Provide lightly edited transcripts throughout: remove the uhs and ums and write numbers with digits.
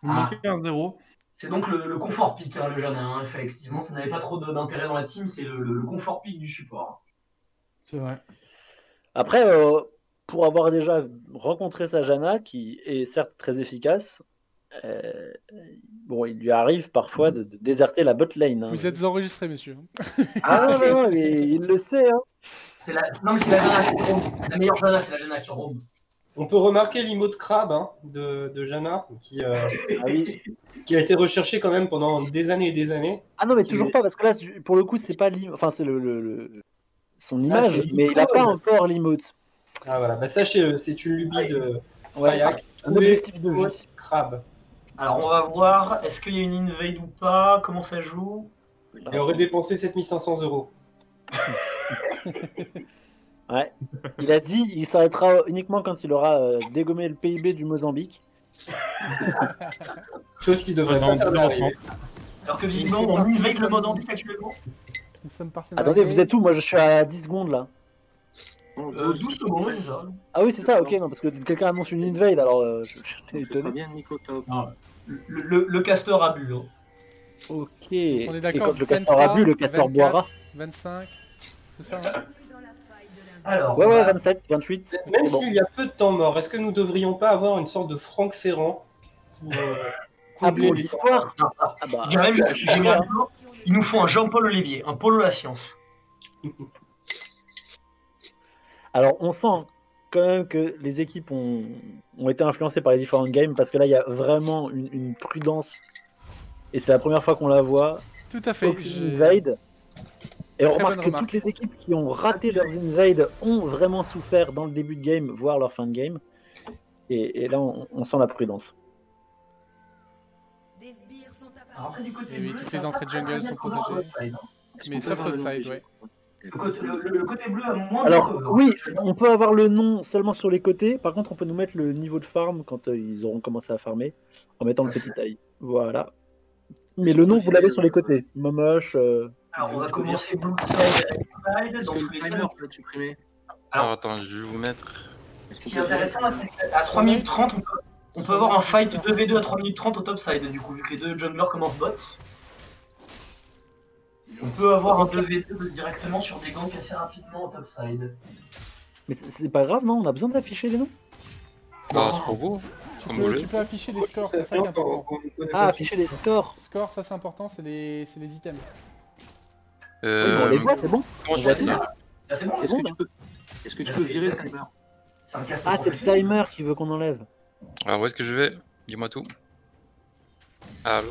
Vous mettez un 0. C'est donc le confort pick, hein, le jeune, hein, effectivement. Ça n'avait pas trop d'intérêt dans la team, c'est le confort pick du support. C'est vrai. Après, pour avoir déjà rencontré sa Janna, qui est certes très efficace, bon, il lui arrive parfois de déserter la bot lane. Hein. Vous êtes enregistré, monsieur. Ah non, il le sait. Hein. Non, mais c'est la Janna qui roam. La meilleure Janna, c'est la Janna qui roam. On peut remarquer l'emote crabe hein, de Janna, qui a été recherché quand même pendant des années et des années. Ah non, mais toujours pas, parce que là, pour le coup, c'est pas enfin, c'est son image, mais il n'a pas encore l'emote. Ah voilà, bah sachez, c'est une lubie de Fryac. Trouver l'emote crabe. Alors on va voir, est-ce qu'il y a une invade ou pas? Comment ça joue? Il aurait dépensé 7500 €. Ouais, il a dit il s'arrêtera uniquement quand il aura dégommé le PIB du Mozambique. Chose qui devrait pas tarder à arriver. Alors que visiblement on invade le Mozambique actuellement. Nous sommes partis. Attendez, vous êtes où? Moi je suis à 10 secondes là. 12 secondes, c'est ça. Ah oui, c'est ça, ok, non, parce que quelqu'un annonce une invade, alors je suis étonné. Bien, Nico, top. Le casteur a bu. Hein. Ok. On est d'accord. Et quand le casteur a bu, le casteur 24, boira. 25, c'est ça hein? Alors, ouais, 27, 28. Même s'il y a peu de temps mort, est-ce que nous devrions pas avoir une sorte de Franck Ferrand pour combler l'histoire? Je dirais même, il nous faut un Jean-Paul Olivier, un polo la science. Alors, on sent quand même que les équipes ont été influencées par les différentes games, parce que là, il y a vraiment une prudence. Et c'est la première fois qu'on la voit. Tout à fait. Invade. Et on remarque que toutes les équipes qui ont raté leurs invades ont vraiment souffert dans le début de game, voire leur fin de game. Et là, on sent la prudence. Alors après, du côté bleu, toutes les entrées de jungle sont protégées. Mais sauf topside, ouais. Le côté bleu a moins Alors, oui, on peut avoir le nom seulement sur les côtés. Par contre, on peut nous mettre le niveau de farm quand ils auront commencé à farmer, en mettant le petit eye. Voilà. Mais le nom, vous l'avez sur les côtés. Momoche. Alors, on va commencer blue side avec side. Donc, le timer peut être supprimé. Alors, attends, je vais vous mettre. Ce qui est intéressant, c'est qu'à 3 minutes 30, on peut avoir un fight 2v2 à 3 minutes 30 au top side, du coup, vu que les deux junglers commencent bots. On peut avoir un 2v2 directement sur des ganks assez rapidement au top side. Mais c'est pas grave, non? On a besoin d'afficher les noms? Bah, c'est pour vous. Tu peux afficher les scores, c'est ça qui est important. Ah, afficher les scores. Scores, ça c'est important, c'est les items. Oui, on les voit, c'est bon. Comment je fais ça? C'est bon, Est-ce que tu peux virer le timer? Ah, c'est le timer qui veut qu'on enlève. Alors, où est-ce que je vais? Dis-moi tout. Allô?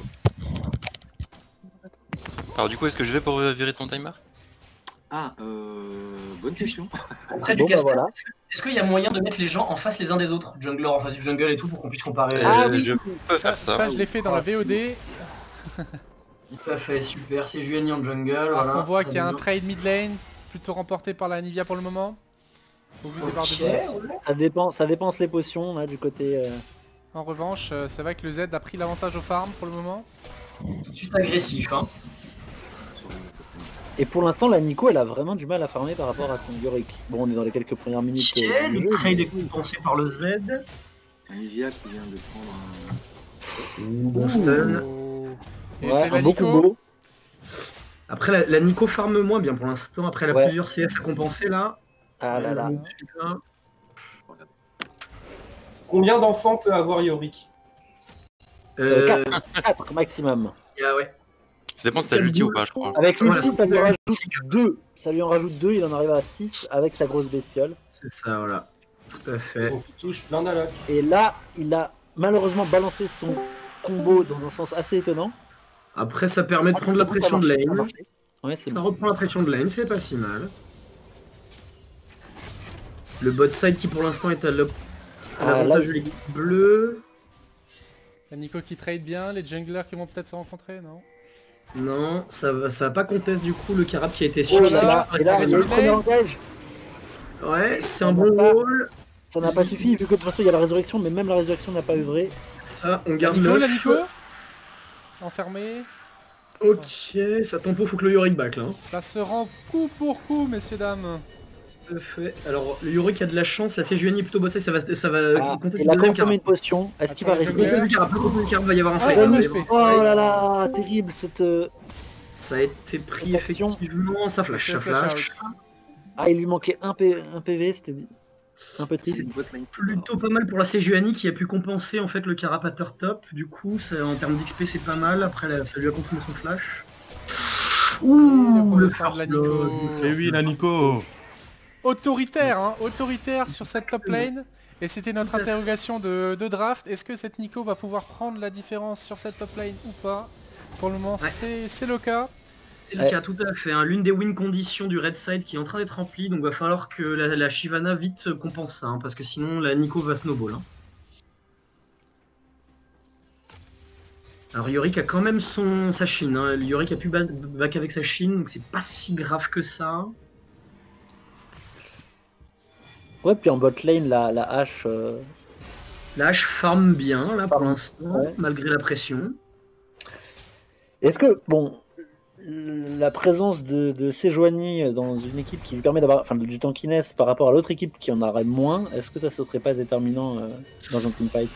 Alors, du coup, est-ce que je vais pour virer ton timer? Ah, bonne question. Auprès du casteur, voilà. Est-ce qu'il y a moyen de mettre les gens en face les uns des autres, jungler en face du jungle et tout, pour qu'on puisse comparer? Ah oui, je peux faire ça. Ça, je l'ai fait dans la VOD. Tout à fait, super, c'est Jueni en jungle. Voilà, on voit qu'il y a un trade mid lane, plutôt remporté par la Nivea pour le moment. Au vu des barres de boost. Ça dépense les potions là, du côté. En revanche, c'est vrai que le Z a pris l'avantage au farm pour le moment. Tout de suite agressif, hein. Et pour l'instant, la Nico, elle a vraiment du mal à farmer par rapport à son Yorick. Bon, on est dans les quelques premières minutes. Le trade est compensé par le Z. Nivea qui vient de prendre un... Bon stun. Et c'est la Nico. Beau. Après, la Nico farme moins bien pour l'instant. Après, elle a plusieurs CS à compenser là. Ah là là. Combien d'enfants peut avoir Yorick? 4 maximum. Ah ouais. Ça dépend si t'as l'ulti ou pas, je crois. Avec l'ulti, ça lui rajoute 2. Ça lui en rajoute 2, il en arrive à 6 avec sa grosse bestiole. C'est ça, voilà. Tout à fait. Donc, il touche plein d'allocs. Et là, il a malheureusement balancé son combo dans un sens assez étonnant. Après, ça permet de prendre la pression de lane. Ouais, ça reprend la pression de lane, c'est pas si mal. Le bot side qui pour l'instant est à l'avantage de l'équipe bleue. La Nico qui trade bien, les junglers qui vont peut-être se rencontrer, non? Non, ça va pas contester du coup le carab qui a été sûr. Oh là, et là, il y a le premier engage. Ouais, c'est un bon rôle. Ça n'a pas suffi, vu que de toute façon il y a la résurrection, mais même la résurrection n'a pas œuvré. Ça, on garde la Nico enfermé. Ok, ça tempo, faut que le Yorick back là. Ça se rend coup pour coup, messieurs dames. Tout à fait. Alors, le Yorick a de la chance, la Sejuani est plutôt bossée, ça va compter Il a le deuxième consommé une potion. Est-ce qu'il va Attention, rester le il va y avoir un Ah, fight. un hein, HP. Oh là là, terrible cette. Ça a été pris Action. effectivement, ça flash, ça C'est flash flash. Ah, il lui manquait un PV, c'était dit. Un peu triste. C'est une botlane. Plutôt pas mal pour la Sejuani qui a pu compenser en fait le carapateur top. Du coup, en termes d'XP, c'est pas mal. Après, ça lui a consommé son flash. Ouh, le sort de la first blood. Nico. Eh oui, la Nico. Autoritaire, hein, autoritaire sur cette top lane. Et c'était notre interrogation de draft. Est-ce que cette Nico va pouvoir prendre la différence sur cette top lane ou pas? Pour le moment, c'est le cas. C'est le cas, tout à fait. Hein. L'une des win conditions du red side qui est en train d'être remplie, donc va falloir que la Shyvana vite compense ça, hein, parce que sinon la Nico va snowball. Hein. Alors Yorick a quand même sa Shin, hein. Yorick a pu back avec sa Shin, donc c'est pas si grave que ça. Ouais, puis en bot lane, la hache. La hache farm bien là pour l'instant, ouais. malgré la pression. Est-ce que, bon, la présence de Sejuani dans une équipe qui lui permet d'avoir du tankiness par rapport à l'autre équipe qui en aurait moins, est-ce que ça ne serait pas déterminant dans un teamfight?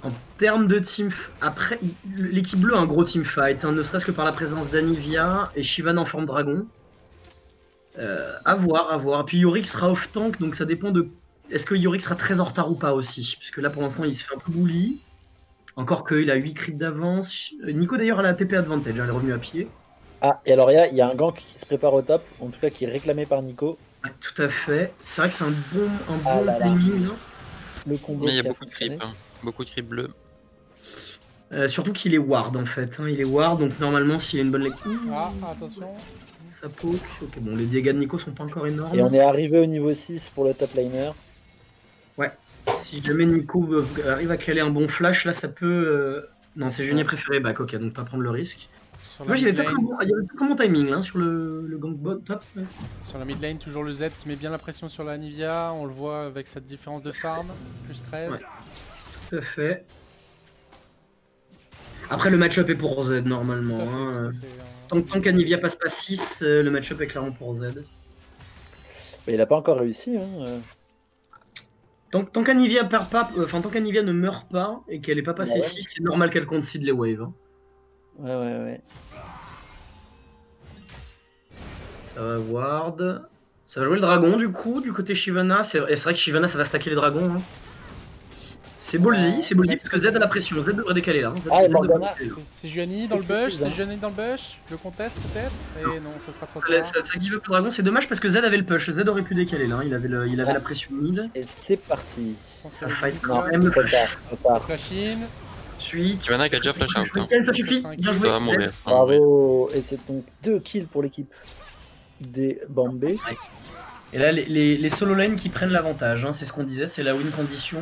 En termes de team, après l'équipe bleue a un gros teamfight, hein, ne serait-ce que par la présence d'Anivia et Shyvana en forme dragon. À voir. Puis Yorick sera off tank, donc ça dépend de. Est-ce que Yorick sera très en retard ou pas aussi? Puisque là pour l'instant il se fait un peu bully. Encore qu'il a 8 creeps d'avance. Nico d'ailleurs a la TP advantage, elle est revenue à pied. Ah, et alors il y a un gank qui se prépare au top, en tout cas qui est réclamé par Nico. Ouais, tout à fait. C'est vrai que c'est un bon là là. timing. Hein. Le combo. Mais il y a qui beaucoup de fonctionné. creep, hein. Beaucoup de creep bleus. Surtout qu'il est ward en fait. Hein. Il est ward, donc normalement s'il a une bonne lecture. Ah, attention. Ça poke. Ok, bon, les dégâts de Nico sont pas encore énormes. Et on est arrivé au niveau 6 pour le top laner. Ouais. Si jamais Nico arrive à caler un bon flash, là ça peut. Non, c'est Junior préféré back, ok, donc pas prendre le risque. Sur Moi la j'avais mid peut-être lane, un bon timing là, sur le gank bot top. Ouais. sur la mid lane, toujours le Z qui met bien la pression sur la Nivea. On le voit avec cette différence de farm, plus 13. Ouais. Tout à fait. Après le match-up est pour Z normalement. Tout à fait, Hein. tout à fait, hein. Tant qu'Anivia passe pas 6, le match-up est clairement pour Z. Mais il n'a pas encore réussi. Hein. Tant qu'Anivia perd pas, tant qu'Anivia ne meurt pas et qu'elle est pas passée Ouais. 6, c'est normal qu'elle concede les waves. Hein. Ouais. Ça va ward. Ça va jouer le dragon du coup, du côté Shyvana. C'est vrai que Shyvana ça va stacker les dragons. Hein. C'est ballsy parce que Z a la pression. Z devrait décaler là. Z, Ah, et Z Morgana. devrait décaler, là. C'est Juani dans le bush, c'est Juani dans le bush. Je le conteste peut-être. Et non, ça sera trop tard. Ça give up le dragon, c'est dommage parce que Z avait le push. Z aurait pu décaler là. Il avait la pression mid. Et c'est parti. Ça fight Non, quand même le trop push. tard, trop tard. Flash in. Ensuite. Shyvana qui a déjà flash out. Hein. Ça suffit. Bien joué. Ça va mourir. Z. ça va mourir. Bravo. Et c'est donc 2 kills pour l'équipe des Bambé. Et là, les solo lanes qui prennent l'avantage. Hein. C'est ce qu'on disait, c'est la win condition.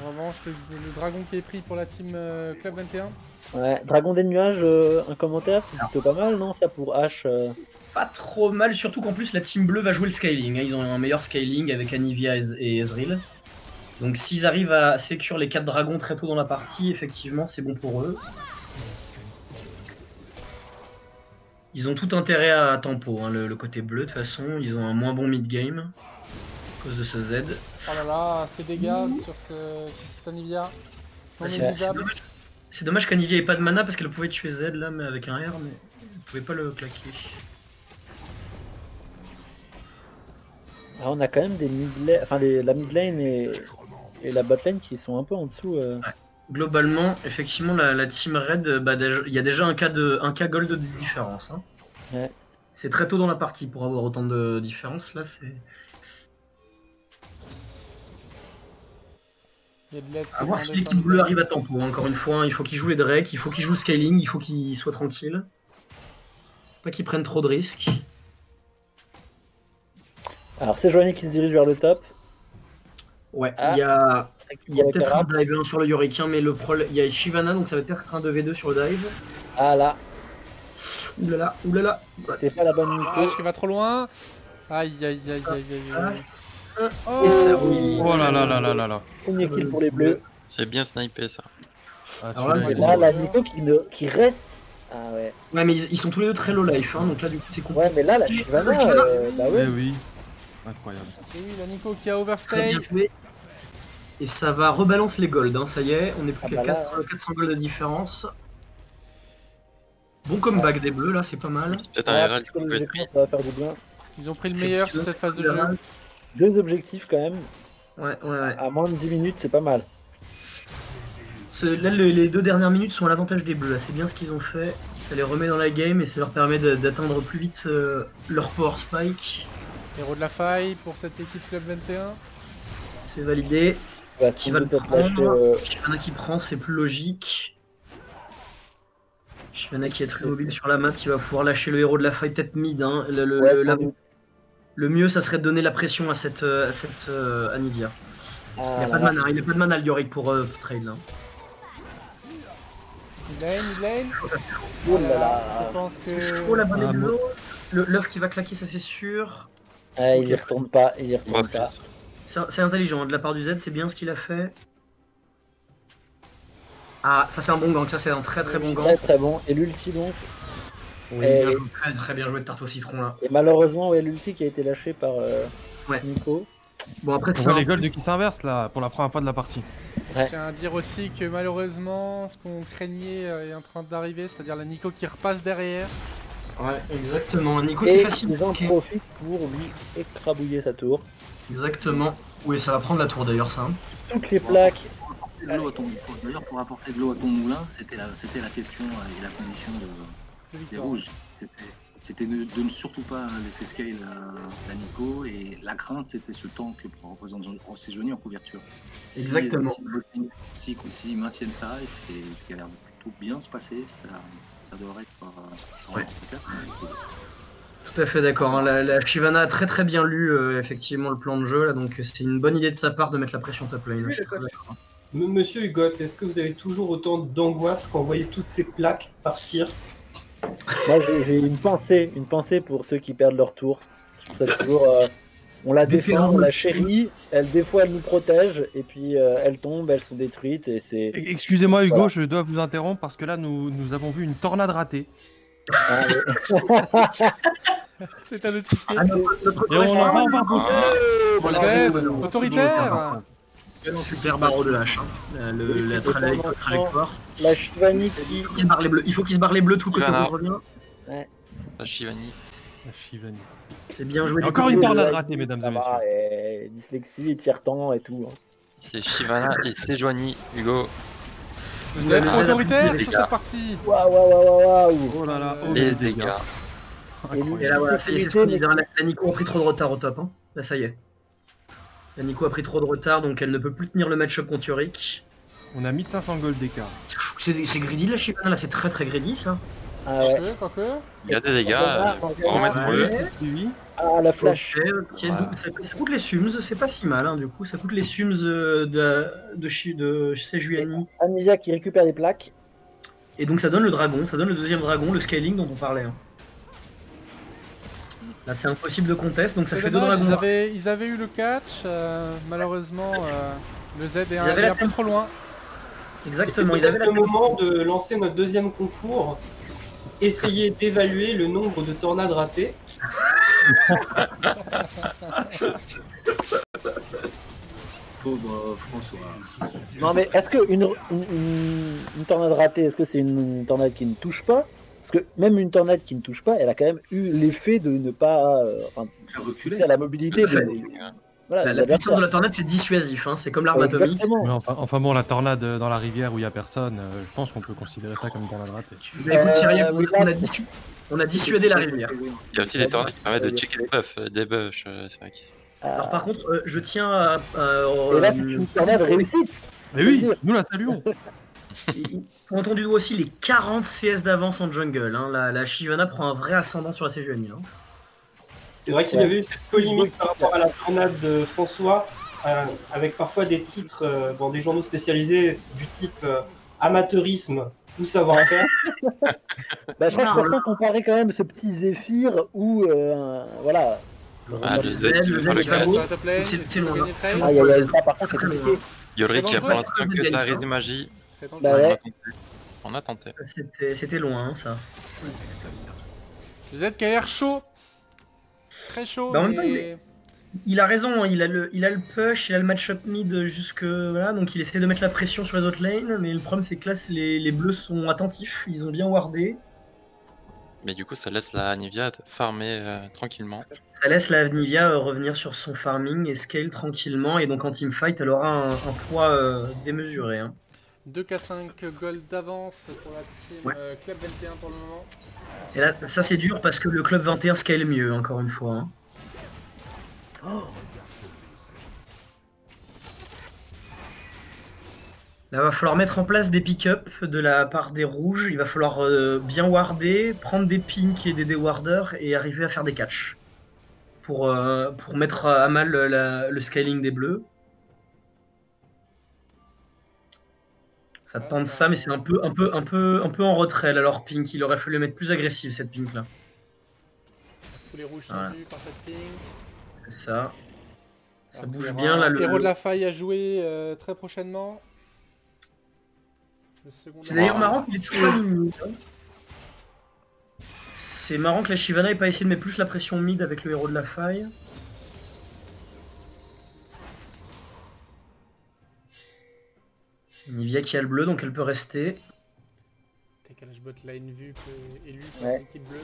En revanche, le dragon qui est pris pour la team Club 21. Ouais, Dragon des nuages, un commentaire, c'est plutôt pas mal, non? Ça pour H. Pas trop mal, surtout qu'en plus la team bleue va jouer le scaling. Hein. Ils ont un meilleur scaling avec Anivia et Ezreal. Donc s'ils arrivent à sécure les 4 dragons très tôt dans la partie, effectivement c'est bon pour eux. Ils ont tout intérêt à tempo, hein, le côté bleu de toute façon. Ils ont un moins bon mid-game à cause de ce Z. Oh là là, ces dégâts sur cette Anivia. Non Ouais, négligeable. c'est dommage qu'Anivia ait pas de mana parce qu'elle pouvait tuer Z là mais avec un R, mais elle pouvait pas le claquer. Ah, on a quand même des la mid lane et la bot lane qui sont un peu en dessous. Globalement, effectivement, la team Red, il y a déjà un cas gold de différence. Hein. Ouais. C'est très tôt dans la partie pour avoir autant de différence. Là, c'est. Il y a de l'aide. À voir si l'équipe bleue arrive à tempo. Encore une fois, il faut qu'ils jouent les Drake, il faut qu'ils jouent le scaling, il faut qu'ils soient tranquilles. Pas qu'ils prennent trop de risques. Alors c'est Joanie qui se dirige vers le top. Ouais, Ah. il y a peut-être un dive sur le Yorick, mais il y a Shyvana, donc ça va peut-être un 2v2 sur le dive. Ah là, Oulala. c'est pas la bonne Ah, Nico. je va trop loin. Aïe aïe aïe aïe aïe. Oh, Et ça, oui. Oh là là là là là là. Premier kill pour les bleus. C'est bien snipé ça. Ah, Alors là, celui-là, Et il là, est- la Nico qui reste. Ah ouais. Ouais, mais ils sont tous les deux très low life, hein, donc là, du coup, c'est compliqué. Ouais, mais là, la Shyvana, bah Eh ouais. oui. Incroyable. Et oui, la Nico qui a Très overstay. bien joué. Et ça va rebalance les golds, hein, ça y est, on est plus Ah qu'à bah là, 400 golds de différence. Bon comeback des bleus là, c'est pas mal. C'est peut-être un Ah, RL qui peut être psychologiquement, pris. ça va faire du bien. Ils ont pris le meilleur sur cette phase de jeu. 2 objectifs quand même. Ouais, ouais, ouais. À moins de 10 minutes, c'est pas mal. Là, les 2 dernières minutes sont à l'avantage des bleus, là, c'est bien ce qu'ils ont fait. Ça les remet dans la game et ça leur permet d'atteindre plus vite leur power spike. Héros de la faille pour cette équipe Club 21. C'est validé. Va Qui va le peut-être lâcher, prendre. Shyvana qui prend, c'est plus logique. Shyvana qui est très mobile sur la map, qui va pouvoir lâcher le héros de la faille peut-être mid. Hein. Ouais, sans doute. Le mieux, ça serait de donner la pression à cette Anivia. Il Ah, n'a pas de mana, il a pas de mana le Yorick pour trade. Hein. Mid lane. Oh là là. Je pense C'est que. chaud la bonne Ah, des bon. bleus. L'œuf qui va claquer, ça c'est sûr. Ah, il y retourne pas, il y On va retourne pas. plus. C'est intelligent, hein, de la part du Z, c'est bien ce qu'il a fait. Ah, ça c'est un bon gank, ça c'est un très très bon Très gank. très bon. Et l'ulti donc. Oui, Et- bien joué, très très bien joué de tarte au citron là. Et malheureusement, ouais, l'ulti qui a été lâché par Ouais. Nico. Bon après On c'est voit un- les golds qui s'inversent là pour la première fois de la partie. Je tiens à dire aussi que malheureusement, ce qu'on craignait est en train d'arriver, c'est-à-dire la Nico qui repasse derrière. Ouais, exactement. Nico c'est Et facile. ils en Ok. profitent pour lui écrabouiller sa tour. Exactement. Oui, ça va prendre la tour d'ailleurs ça. Hein. Toutes les plaques. De l'eau à ton- D'ailleurs, pour apporter de l'eau à ton moulin, c'était la question et la condition De des victoire. rouges. C'était de ne surtout pas laisser scale la Nico, et la crainte, c'était ce tank pour représenter Sejuani en couverture. Exactement. S'ils maintiennent ça, et ce qui a l'air de plutôt bien se passer, ça devrait être Ouais. super. Tout à fait d'accord. Hein. La Shyvana a très très bien lu effectivement le plan de jeu là, donc c'est une bonne idée de sa part de mettre la pression top lane. Je suis très d'accord. Monsieur Hugot, est-ce que vous avez toujours autant d'angoisse quand vous voyez toutes ces plaques partir? Moi j'ai une pensée pour ceux qui perdent leur tour. C'est toujours, on la défend, on la chérit, des fois elle nous protège, et puis elles tombent, elles sont détruites, et c'est... Excusez-moi Hugo, Voilà. je dois vous interrompre parce que là nous avons vu une tornade ratée. Ah, mais- C'est à notifier. Ah, notre Et on en va correspondant, encore Z, autoritaire. super barreau de hache. Hein. La trajectoire. La Shivani qui... Il faut qu'il se barre les bleus. Il faut qu'il se barre les bleus tout le côté Voilà. rouge revient. La Shivani. La Shivani. C'est bien joué. Encore du une côté tornade de- ratée, mesdames Ça et messieurs. va, et dyslexie, et tiers-temps et tout. Hein. C'est Shivana et Sejuani, Hugo. Vous êtes Ouais, autoritaire les sur gars. cette partie. Waouh, waouh, waouh, waouh. Oh là là, oh Les les dégâts. dégâts. Et là, voilà, ça y est, c'est ce qu'on disait. Hein. La Nico a pris trop de retard au top. Hein. Là, ça y est. La Nico a pris trop de retard, donc elle ne peut plus tenir le match-up contre Yorick. On a 1500 gold d'écart. C'est greedy la Shyvana, là, c'est très très greedy ça. Ah ouais. Quoique. Il y a des dégâts. On remettre-le. Oui. Ah, la flash. Ok, Voilà. ça coûte les Sums, c'est pas si mal hein, du coup. Ça coûte les Sums de Sejuani. Anivia qui récupère des plaques. Et donc ça donne le dragon, ça donne le deuxième dragon, le scaling dont on parlait. Hein. Là c'est impossible de contest, donc ça C'est fait deux dommage, dragons. ils avaient eu le catch. Malheureusement, le Z est avaient allé la un peu trop loin. Et c'est Exactement, ils avaient peut-être la le moment de lancer notre deuxième concours. Essayer d'évaluer le nombre de tornades ratées. Pauvre François. Non mais est-ce que une tornade ratée, est-ce que c'est une tornade qui ne touche pas? Parce que même une tornade qui ne touche pas, elle a quand même eu l'effet de ne pas Faire reculer. pousser à la mobilité. Tout à fait. Voilà, La de l'adversaire. puissance de la tornade c'est dissuasif, hein. C'est comme l'arme atomique. Exactement. Mais enfin bon, la tornade dans la rivière où il y a personne, je pense qu'on peut considérer ça comme une tornade ratée. Mais écoute Thierry, oui, on a dissuadé la rivière. Il y a aussi des tornades qui permettent de checker le buff, des buffs, c'est vrai. Alors par contre, je tiens à... Et là, c'est une tornade réussite. Mais oui, nous la saluons. Il faut entendre du doigt aussi les 40 CS d'avance en jungle. Hein. La Shyvana prend un vrai ascendant sur la Sejuani. Hein. C'est vrai qu'il y avait eu cette polémique par rapport à la tornade de François, avec parfois des titres dans des journaux spécialisés du type amateurisme ou savoir-faire. Bah, je crois que certains comparaient quand même ce petit Zéphyr où, voilà. Ah, le Z qui veut Z faire le est pas catch. beau. Sur la top lane, C'est essaie de loin, gagner hein. trade. Ah, il y a ça par contre, c'est compliqué. Yorick qui a Très pas l'instant que dangereux. ça risque de magie. Très dangereux. Bah ouais. On a tenté. Ça, c'était loin, hein, ça. Le Z qui a l'air chaud. Très chaud. Bah, en même temps, mais Il a raison, il a le push, il a le match-up mid jusque là, donc il essaie de mettre la pression sur les autres lanes, mais le problème c'est que là les bleus sont attentifs, ils ont bien wardé. Mais du coup, ça laisse la Nivea farmer tranquillement. Ça laisse la Nivea revenir sur son farming et scale tranquillement, et donc en teamfight elle aura un poids démesuré. Hein. 2K5 gold d'avance pour la team Club 21 pour le moment. Et là, ça c'est dur parce que le Club 21 scale mieux, encore une fois. Hein. Oh. Là, va falloir mettre en place des pick-up de la part des rouges. Il va falloir bien warder, prendre des pinks et des dewarders et arriver à faire des catchs pour mettre à mal le scaling des bleus. Ça tente ça, mais c'est un peu en retrait là, leur pink. Il aurait fallu mettre plus agressif cette pink là. Tous les rouges sont vus par cette pink. C'est ça. Ça alors, bouge bien là. Le héros de la faille à jouer très prochainement. C'est d'ailleurs marrant qu'il ait toujours pas mis mid. C'est marrant que la Shyvana ait pas essayé de mettre plus la pression mid avec le héros de la faille. Nivea qui a le bleu donc elle peut rester. Décalage bot lane vu que élu par l'équipe bleue.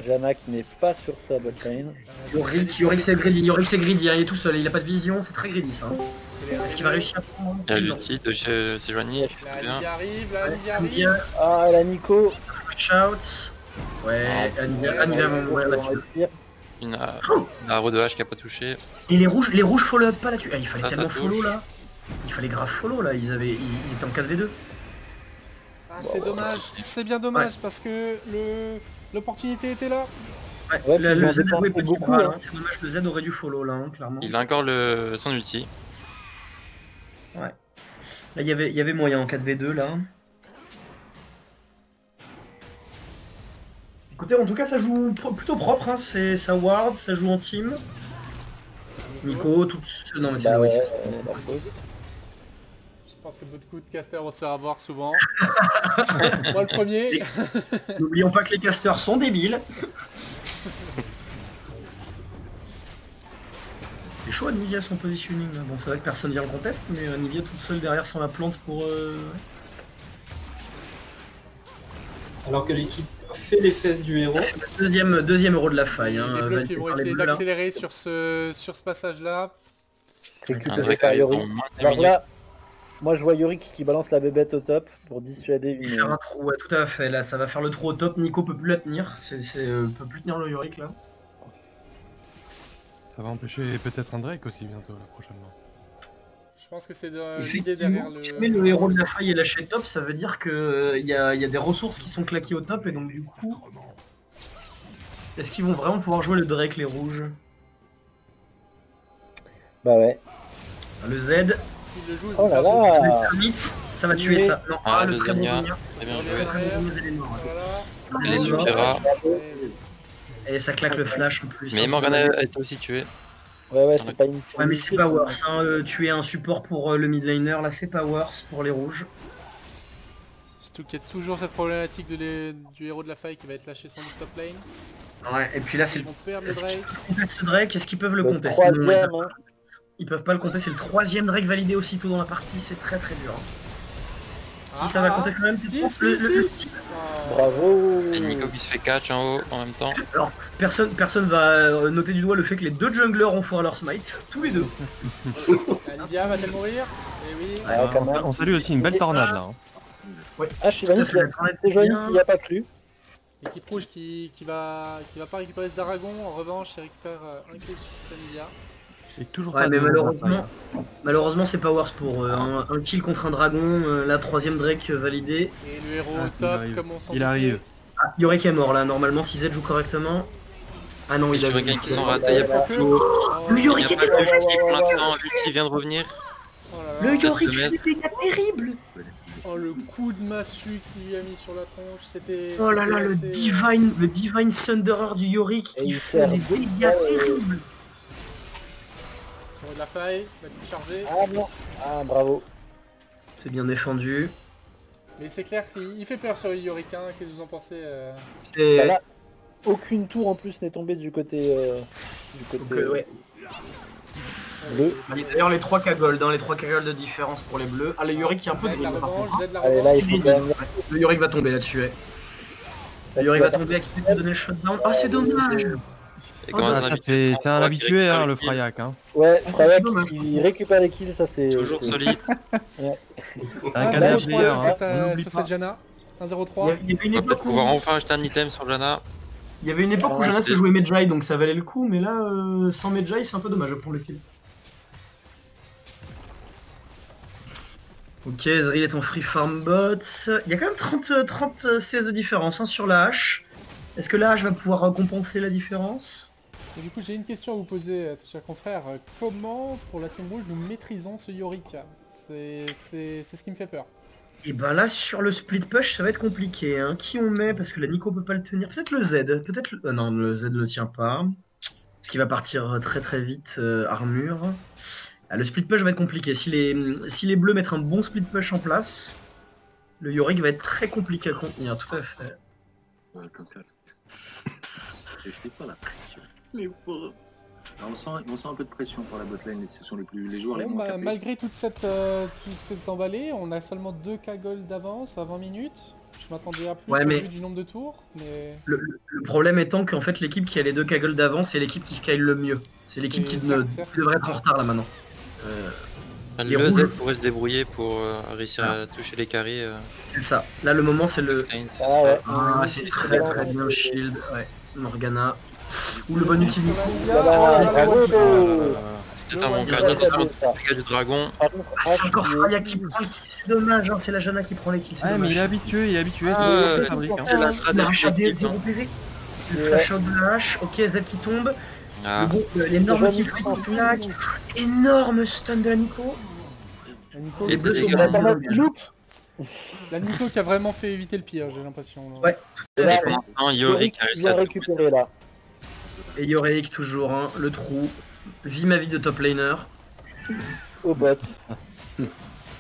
Janna qui n'est pas sur sa bot lane. Yorick c'est greedy, il est tout seul, il a pas de vision, c'est très greedy ça. Est-ce qu'il va réussir à prendre? Il y a l'ulti de chez Sejuani. La Nivea arrive, Ah, la Nico. Shout. Ouais, Nivea va mourir là-dessus. Une arrow de hache qui a pas touché. Et les rouges follow up pas là-dessus. Ah, il fallait tellement follow là. Il fallait grave follow là, ils étaient en 4v2. Ah, c'est dommage, c'est bien dommage parce que l'opportunité était là. Ouais, le Z a joué petit bras, hein. C'est dommage, le Z aurait dû follow là, hein, clairement. Il a encore son ulti. Ouais. Là, il y avait moyen en 4v2 là. Écoutez, en tout cas, ça joue plutôt propre, hein. Ça ward, ça joue en team. Nico, tout. Non, mais c'est Loïs. Je pense que beaucoup de casters vont se faire avoir souvent. Moi le premier. N'oublions pas que les casters sont débiles. C'est chaud Nivea son positioning. Bon, c'est vrai que personne vient le contest, mais Nivea toute seule derrière sans la plante pour. Alors que l'équipe fait les fesses du héros. Deuxième héros de la faille. Hein, les bleus qui vont essayer d'accélérer sur ce passage-là. Récupérer par Yorick. Alors là, moi je vois Yorick qui balance la bébête au top pour dissuader une. Faire un trou, ouais, tout à fait. Là, ça va faire le trou au top. Nico peut plus la tenir. Peut plus tenir le Yorick là. Ça va empêcher peut-être un Drake aussi bientôt là prochainement. Je pense que c'est l'idée derrière le. Si tu mets le héros de la faille et lâcher top, ça veut dire que y a des ressources qui sont claquées au top et donc du coup, est-ce qu'ils vont vraiment pouvoir jouer le Drake les rouges? Bah ouais. Le Z. S'il le joue, oh là là. Ça va tuer ça. Non, le très bon Zania. Très bien joué. Les Supera. Et ça claque le flash en plus. Mais Morgana a été aussi tué. Ouais, c'est pas une. Ouais, mais c'est pas worse. Hein. Tuer un support pour le mid laner, là c'est pas worse pour les rouges. Surtout qu'il y a toujours cette problématique du héros de la faille qui va être lâché sans doute top lane. Ouais, et puis là c'est Ils vont perdre le Drake. Ce Drake, est-ce qu'ils peuvent le compter? Troisième, hein. Ils peuvent pas le compter, c'est le troisième Drake validé aussitôt dans la partie, c'est très très dur. Si ça va compter quand même, c'est le petit. Bravo. Et Nico qui se fait catch en haut en même temps. Alors, personne va noter du doigt le fait que les deux junglers ont foiré leur smite, tous les deux. Nivea va-t-elle mourir? Eh oui. Ouais, on salue aussi une belle tornade là. Hein. Ouais. Ah, Shivani qui n'y a pas cru. L'équipe rouge qui va pas récupérer ce Daragon, en revanche, il récupère un kill sur cette Nivea. Et toujours Ouais, pas mais de malheureusement c'est pas worse pour eux. Un kill contre un dragon, la troisième Drake validée. Et le héros top, comme on s'en il arrive. Ah, Yorick est mort là, normalement si Z joue correctement. Ah non, il a vu qui sont ratés, il y a pas Le Yorick était de l'ulti pour l'instant, l'ulti vient de revenir. Le Yorick fait des dégâts terribles. Oh le coup de massue qu'il lui a mis sur la tronche, c'était. Oh là là, le Divine Thunderer du Yorick qui fait des dégâts terribles. De la faille, va-t-il charger? Ah non. Ah bravo. C'est bien défendu. Mais c'est clair qu'il fait peur sur Yorick, hein. Qu'est-ce que vous en pensez C'est... aucune tour en plus n'est tombée du côté, Donc, ouais. bleu. D'ailleurs, les 3 K-Gold, hein, les 3 K-Gold de différence pour les bleus. Ah, le Yorick qui est un peu de Z la green, par revanche, contre, hein. Z la Allez, là, revanche. il faut quand même. Le Yorick va tomber là-dessus, ouais. Le Yorick va tomber à qui peut donner le shutdown. Oh, c'est dommage! Et comment Ah, ça, ça, un habitué c'est un qui habitué, récupère hein, les le kills. Fryac. Hein. Ouais, Ah, Fryac c'est dommage. qui récupère les kills, ça c'est. Toujours solide. C'est un Ah, Canadien 0-3 player, sur hein. cette, On l'oublie sur pas. cette Janna. Il y 1-0-3. avait une On va peut-être époque où, pouvoir enfin acheter un item sur Janna. il y avait une époque où Jana se jouait Medjay, donc ça valait le coup, mais là, sans Medjay, c'est un peu dommage pour le kill. Ok, Ezreal est en free farm bot. Il y a quand même 30 CS de différence hein, sur la hache. Est-ce que la hache va pouvoir compenser la différence? Et du coup, j'ai une question à vous poser, cher confrère. Comment, pour la team rouge, nous maîtrisons ce Yorick? C'est ce qui me fait peur. Et ben là, sur le split push, ça va être compliqué. Hein. Qui on met? Parce que la Nico peut pas le tenir. Peut-être le Z. Peut-être le... non, le Z le tient pas. Parce qu'il va partir très très vite, armure. Ah, le split push va être compliqué. Si les bleus mettent un bon split push en place, le Yorick va être très compliqué à contenir, tout à fait. Ouais, comme ça. Je fais pas la pression. Les pauvres. On sent un peu de pression pour la botlane, ce sont les joueurs les Bon, moins bah, capés. malgré toute cette emballée, on a seulement 2 K-Gold d'avance à 20 minutes. Je m'attendais à plus Ouais, au mais- vu du nombre de tours, mais... Le problème étant qu'en fait, l'équipe qui a les 2 Kaggle d'avance, c'est l'équipe qui scale le mieux. C'est l'équipe qui Certes, ne- certes. devrait être en retard là maintenant. Les Le rouges- Z pourrait se débrouiller pour réussir à toucher les carrés. C'est ça. Là, le moment, c'est le. Lane, ce Ah serait- ouais. Ah, c'est très très bien le shield. Ouais. Morgana. Ou le bon utility. Voilà, bravo. Peut-être un Ouais, manquage Très, de très ça, bien, ça. dégâts du dragon. Par contre, Ah, c'est encore Ash, Freya qui prend le kill, c'est dommage, hein, c'est la Jana qui prend les kills, c'est Ouais, mais dommage. il est habitué, Ah, c'est ce que fabrique. Hein. c'est la Le stratégie rachat des d'équipe, 0 hein. PV. Le Ouais. flash out de la hache, ok, Z qui tombe. Ah, Le bon, l'énorme Rejoignez team en qui plus. claque. Énorme stun de la Nico. Nico, Et deux les sont gars, la dans tornade le qui loupe. La Nico qui a vraiment fait éviter le pire, j'ai l'impression. Ouais. et Là, pour l'instant, Yorick Yorick a réussi vient à tout récupérer là. Et Yorick toujours, hein, le trou. Vie ma vie de top laner. Au bot.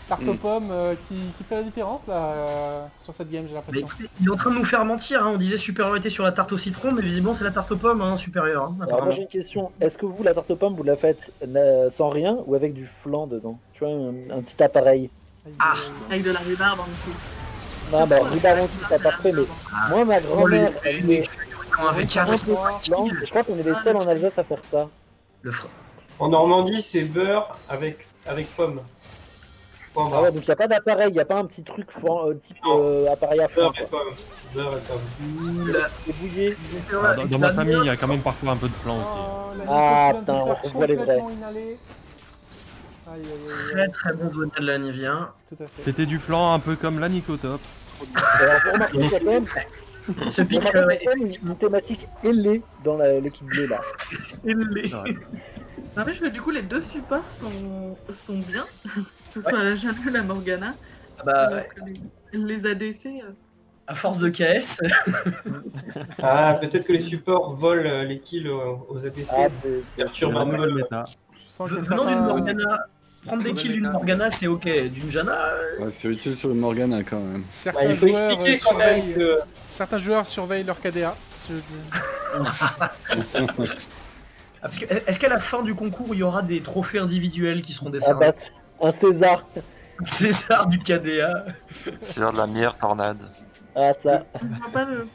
Tarte aux pommes qui fait la différence là sur cette game, j'ai Mais l'impression. écoutez, il est en train de nous faire mentir, hein. On disait supériorité sur la tarte au citron, mais visiblement c'est la tarte aux pommes hein, supérieure. Hein, Alors moi apparemment. j'ai une question, est-ce que vous la tarte aux pommes vous la faites sans rien ou avec du flan dedans? Tu vois, un petit appareil. Ah. Avec de la rhubarbe en dessous. Non bah rhubarbe en dessous, c'est parfait, mais moi ma Oh, les- grand-mère les- elle les- est Quand un V4 un peu flan, et je crois qu'on est les seuls en Alsace à faire ça. le fr- En Normandie, c'est beurre avec pomme. Point Ah barre. ouais, donc il n'y a pas d'appareil, il n'y a pas un petit truc type appareil à flan Beurre et quoi. pomme. Beurre et pomme. Oula. C'est bouillé. Dans ma famille, il y a quand même parfois un peu de flan aussi. Oh, la Nico Ah, qui vient de se putain, faire on voit les vrais. complètement inhaler. Aïe, aïe, aïe, Très aïe. très bon bonnet de la Nivea. Tout à fait. C'était du flan un peu comme la Nicotop. Alors vous remarquez qu'il y a quand même, Ce pic, il y a quand même une thématique ailée dans l'équipe bleue là. En fait, du coup, les deux supports sont bien. Que ce soit la Jana ou la Morgana. bah, Alors que les ADC. à force de KS, Ah, peut-être que les supports volent les kills aux ADC. Ah, Perturbe la un peu nouvelle le... méta. Je sens qu'il y a venant d'une certains... Morgana, prendre des kills d'une Morgana c'est ok, d'une Jana, Ouais, c'est utile sur le Morgana quand même. Certains Bah, il faut joueurs expliquer quand même surveillent... que... Certains joueurs surveillent leur KDA. Je dis. Ah, parce que, est-ce qu'à la fin du concours il y aura des trophées individuels qui seront Ah décernés? bah, un César. César du KDA. c'est l'heure de la meilleure tornade. Ah ça. On ne voit pas le.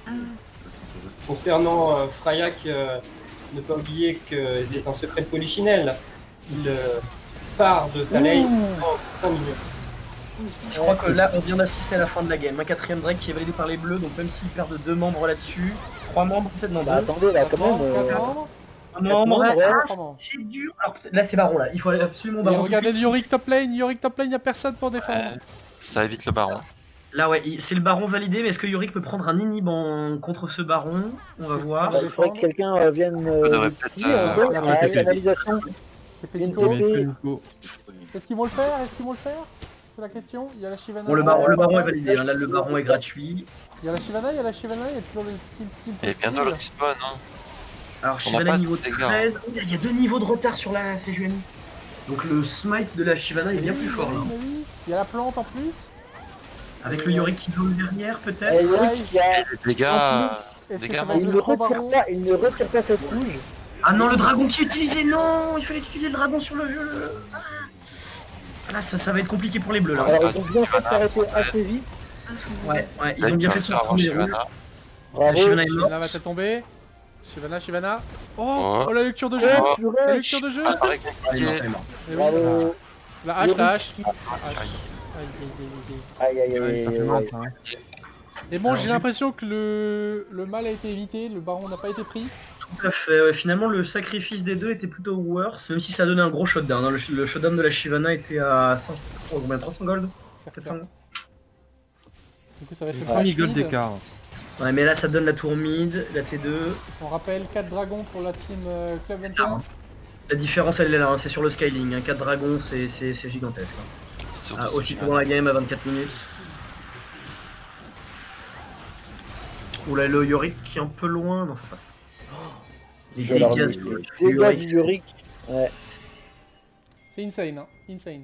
Ah, Concernant Fryac, ne pas oublier que c'est un secret de Polichinelle. Il part de sa lane en 5 minutes. Je crois que là on vient d'assister à la fin de la game. Un 4ème Drake qui est validé par les bleus, donc même s'ils perdent 2 membres là-dessus, 3 membres peut-être non Bah 2. attendez là quand même. Quatre membres, Un membre, membres, ouais, ouais. ah, Trois membres. c'est dur. Alors là c'est Baron là, il faut absolument Et Baron. regardez le Yorick top lane, il y a personne pour défendre. Ça évite le baron. Là ouais, c'est le Baron validé, mais est-ce que Yorick peut prendre un inhib contre ce Baron? On va voir. Bah, il faudrait que quelqu'un vienne devrait ici, peut-être, un peu, ouais, à la ouais. canalisation. TP Une Nico. TP. Est-ce qu'ils vont le faire? C'est la question. Il y a la Shivana. Bon, le Baron est validé, hein. Là le Baron est gratuit. Il y a la Shivana, il y a toujours les skills style Et bientôt le respawn, hein. Alors On Shivana a pas niveau ce dégât, 13, oh, il y a 2 niveaux de retard sur la CGN. Donc le smite de la Shivana est bien plus fort là. Mais oui. Il y a la plante en plus. Avec le Yorick qui zone derrière Eh, peut-être. Yorick, il y a Les dégâts, Est-ce que Des ça va carreaux. être Il le ne franc retire baron? pas, il ne retire pas cette rouge. Ah non, le dragon qui est utilisé, non, il fallait utiliser le dragon sur le jeu. Ah. Là, ça va être compliqué pour les bleus là. Alors ils ont bien fait de s'arrêter assez vite. Ouais, ils ont bien fait son avant premier rouge. Shyvana. Bravo. Shyvana est mort. Shyvana va-t-elle tomber? Shyvana. Oh, Oh. oh, la lecture de jeu. Oh, La purée. lecture de jeu. Ah, pareil, Elle est compliqué. morte, elle est morte. Eh oui. Bravo. La hache, la hache. Aïe aïe Ouais, ça fait aïe. mal, aïe. ça, hein. Et bon, j'ai l'impression que le mal a été évité, le baron n'a pas été pris. Tout à fait, ouais, finalement le sacrifice des deux était plutôt worse, même si ça donnait un gros shutdown. Hein. Le shutdown de la Shyvana était à 500, combien, 300 gold, Certes. 400. Du coup, ça va être le Premier flash gold mid. d'écart. Ouais, mais là ça donne la tour mid, la T2. On rappelle 4 dragons pour la team Club 21. La différence elle est là, hein, c'est sur le scaling. Hein. 4 dragons c'est gigantesque. Hein. Surtout Ah, si aussitôt Shyvana. dans la game à 24 minutes. Oula, le Yorick qui est un peu loin, non ça passe. Les Alors, dégâts les sur le dégâts Yorick. du Yorick. Ouais. C'est insane, hein. Insane.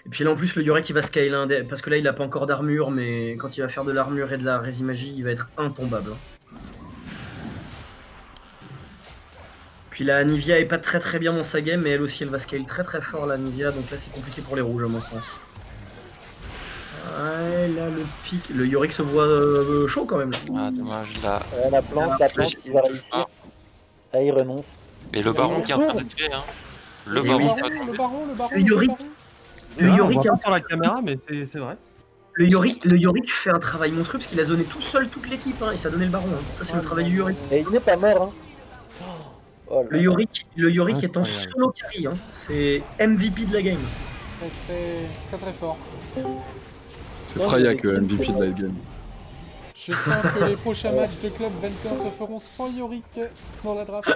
Et puis là en plus le Yorick il va scale, hein, parce que là il a pas encore d'armure, mais quand il va faire de l'armure et de la résimagie, il va être intombable. Hein. Puis la Anivia est pas très bien dans sa game, mais elle aussi elle va scale très fort la Anivia, donc là c'est compliqué pour les rouges à mon sens. Ouais, là le pic, le Yorick se voit chaud quand même. Là. Ah, dommage, là. La plante, il va réussir. Ah, il renonce. Et le baron qui est en train de tuer, hein. Le Et baron, oui, ça va Le tomber. baron. Le Yorick. C'est Le vrai, on Yorick, voit hein. pas sur la caméra, mais c'est vrai. Le Yorick fait un travail monstrueux parce qu'il a zoné tout seul toute l'équipe, hein, et ça a donné le baron. Hein. Ça c'est le travail du Yorick. Et il n'est pas mort, hein. Oh là Le là. Yorick est en Incroyable. solo carry, hein. C'est MVP de la game. Très fort. C'est Freya que MVP de la game. Je sens que les prochains matchs de Club 21 se feront sans Yorick dans la draft.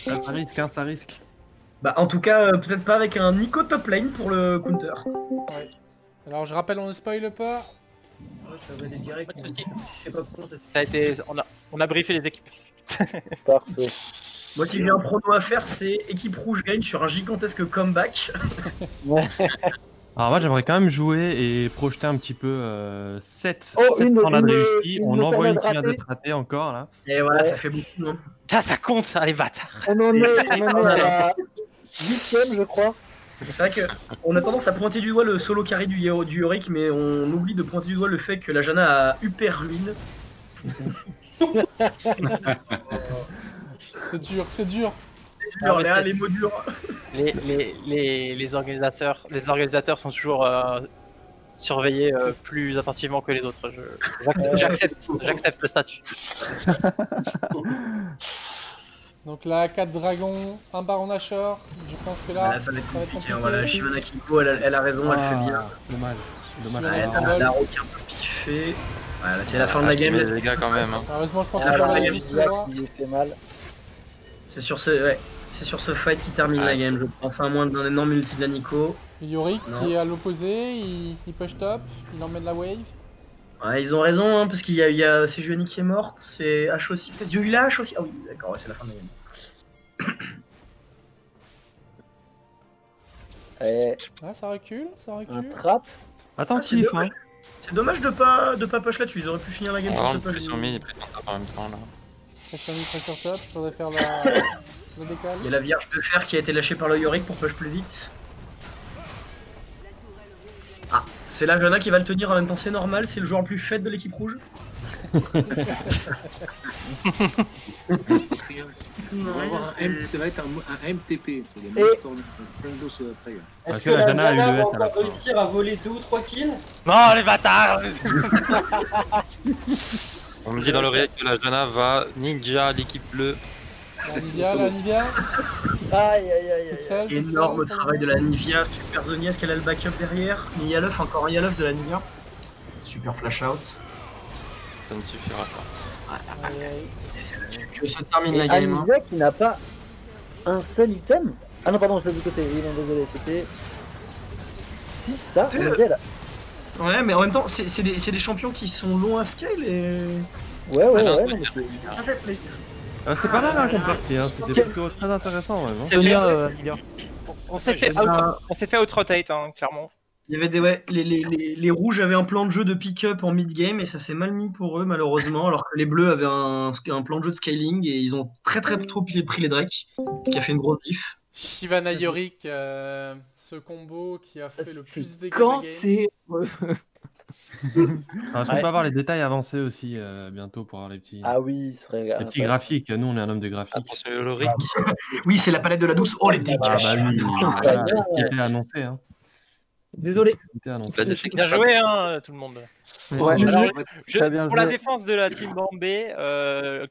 Ah, ça risque, hein, ça risque. Bah en tout cas, peut-être pas avec un Nico top lane pour le counter. Ouais. Alors je rappelle, on ne spoil pas. Ça va des directs, Pas de soucis. je sais pas comment ça se Ça a été, on a briefé les équipes. Parfait. Moi, si j'ai un prono à faire, c'est équipe rouge gagne sur un gigantesque comeback. Alors moi j'aimerais quand même jouer et projeter un petit peu 7 Oh, une- tornades une- réussies. une On envoie une tornade qui vient ratée. d'être ratée encore là. Et voilà, Ouais. ça fait beaucoup. Hein. Ah, ça compte, ça, les bâtards. On en est à la 8ème, je crois. C'est vrai qu'on a tendance à pointer du doigt le solo carry du Yorick, mais on oublie de pointer du doigt le fait que la Janna a hyper ruine. C'est dur. Alors là, les mots durs. Les organisateurs sont toujours surveillés plus attentivement que les autres. J'accepte le statut. Donc là, 4 dragons, un baron Nashor. Je pense que là, Là, ça va être compliqué. Hein. Voilà, Shyvana Kinko, elle a raison, elle fait bien. Dommage. Dommage. Ouais, Ouais, ça la rock un peu piffée. Voilà, c'est la fin de la game. Les gars, quand même. Hein. Heureusement, je pense Ah, qu'on va la aller game, juste tout droit. Il fait mal. C'est sur ce fight qui termine la game, je pense, à moins d'un énorme ulti de la Nico. Yorick Non. qui est à l'opposé, il push top, il emmène la wave. Ouais, ils ont raison, hein, parce qu'il y a Sejuani qui est morte, c'est H aussi, peut-être il y a eu la H aussi. Ah oui, d'accord, ouais, c'est la fin de la game. Et Ah, ça recule, ça un recule. trap. Attentif, Ah, hein. C'est dommage de pas push là-dessus, ils auraient pu finir la game Alors, sur une ce push. pression mid et pression top en même temps là. Pression mid, pression top, faudrait faire la décale. Il y a la Vierge de Fer qui a été lâchée par le Yorick pour push plus vite. Ah, c'est la Janna qui va le tenir en même temps, c'est normal, c'est le joueur le plus faible de l'équipe rouge. On va avoir ça va être un MTP, c'est les Et- Monster Fungus Prayer. Parce Est-ce que que, la la Janna a eu Janna le va S à la encore fin. réussir à voler 2 ou 3 kills? Non, les bâtards. On me dit dans l'oreille que la Janna va ninja l'équipe bleue. La Nivea. Aïe aïe aïe Toute aïe. seule. toute Énorme seule, travail de la Nivea, super Zonia, est-ce qu'elle a le backup derrière Nialof, encore un Nialof de la Nivea. Super flash out. Ça ne suffira pas. Aïe, aïe. Que se termine Et la game. Hein. Anivia qui n'a pas un seul item. Ah non, pardon, c'est du côté. Oui, non, désolé, c'était. Si, ça, Anivia là. Ouais, mais en même temps, c'est des champions qui sont longs à scale et. Ouais, ouais, Ah, ouais. non, non, mais Ça fait plaisir. Ah, c'était pas mal hein, comme partie, hein. C'était plutôt très intéressant. Ouais, non C'est bien, on s'est fait ça- out-rotate, hein, clairement. Il y avait les rouges avaient un plan de jeu de pick-up en mid-game et ça s'est mal mis pour eux malheureusement, alors que les bleus avaient un plan de jeu de scaling et ils ont très trop pris les Drake, ce qui a fait une grosse diff. Shyvana Yorick, ce combo qui a fait le plus de dégâts Quand de la game. c'est... Est-ce qu'on peut avoir les détails avancés aussi bientôt pour avoir les petits, Ah oui, ce serait... les petits graphiques. Nous, on est un homme de graphique. Attention, Ulrich. Oui, c'est la palette de la douce. Oh les dégâts. Ah bah oui, voilà, c'est ce qui était annoncé. Hein. Désolé. Ce qui était annoncé. Bien joué, hein, tout le monde. Ouais, Alors, très bien pour la joué. défense de la team Bombay,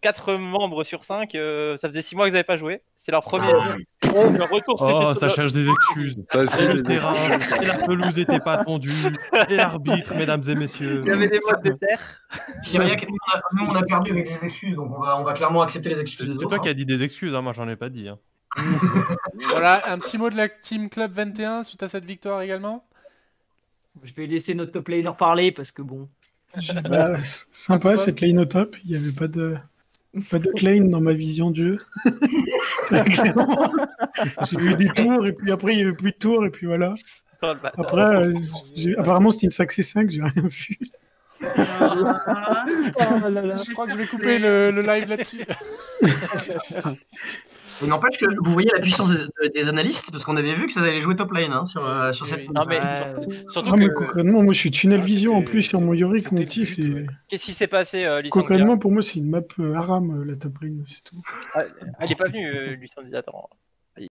4 membres sur 5, ça faisait 6 mois qu'ils n'avaient pas joué. C'est leur premier leur retour. Oh, c'était ça cherche des excuses. Facile, Et le les terrain, et la pelouse n'était pas tendue, et l'arbitre, mesdames et messieurs. Il y avait des modes de terre. Cyriac, nous on a perdu avec les excuses, donc on va clairement accepter les excuses des C'est autres. toi qui as dit des excuses, hein, moi j'en ai pas dit. Hein. Voilà, un petit mot de la team Club 21 suite à cette victoire également. Je vais laisser notre top laner parler parce que bon. Bah, sympa cette lane au top, il n'y avait pas de lane dans ma vision de jeu. J'ai eu des tours et puis après il n'y avait plus de tours et puis voilà. Après, apparemment c'était une sac C5, j'ai rien vu. Je crois que je vais couper le live là-dessus. Il n'empêche que vous voyez la puissance des analystes, parce qu'on avait vu que ça allait jouer top lane hein, sur cette. Non, mais surtout Ah, mais que. concrètement, moi je suis tunnel vision en plus sur mon Yorick, mon petit. Qu'est-ce qui s'est passé, Lysandria? Concrètement, pour moi, c'est une map Aram, la top lane, c'est tout. Elle est pas venue, Lysandria, attends.